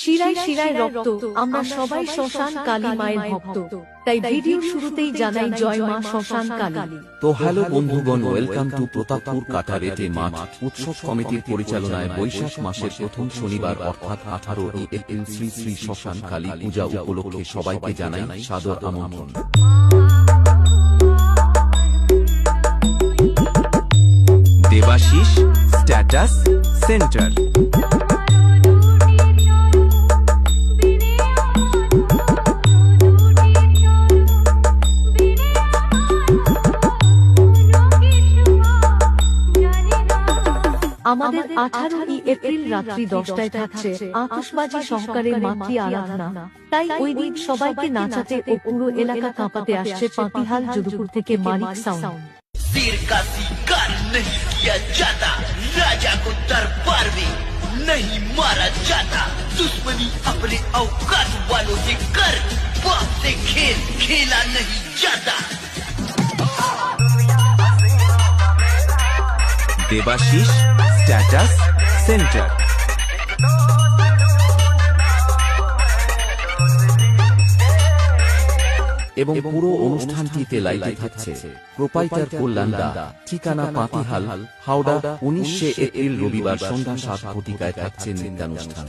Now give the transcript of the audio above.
শিরায় শিরায় রক্ত, আমরা সবাই শ্মশান কালী মায়ের ভক্ত, তাই ভিডিও শুরুতেই জানাই জয় মা শ্মশান কালী। তো হ্যালো বন্ধুগণ, ওয়েলকাম টু প্রতাপপুর কাটারেতে মাঠ উৎসব কমিটির পরিচালনায় বৈশাখ মাসের প্রথম শনিবার অর্থাৎ 18 এপ্রিল শ্রী শ্রী শ্মশান কালী পূজা উপলক্ষে সবাইকে জানাই সাদর আমন্ত্রণ। Debashis status centre. আমাদের 18 এপ্রিল রাত্রি 10টায় থাকছে আতশবাজি সহকারে মাতৃ আরাধনা। তাই ওই দিন সবাইকে নাচাতে ও পুরো এলাকা কাঁপাতে আসছে পাতিহাল যদুপুর থেকে মানিক সাউন্ড। सिर का शिकार नहीं किया जाता, राजा को दरबार में नहीं मारा जाता। दुश्मनी अपने औकात वालों से कर, बाप से खेल खेला नहीं जाता। Debashis status centre. এবং পুরো অনুষ্ঠানটিতে লাইভে থাকছে প্রোপাইটার কল্যাণ দা, ঠিকানা পাতিহাল, হাওড়া। 19 এপ্রিল রবিবার সন্ধ্যা 7 ঘটিকায় থাকছে নৃত্যানুষ্ঠান।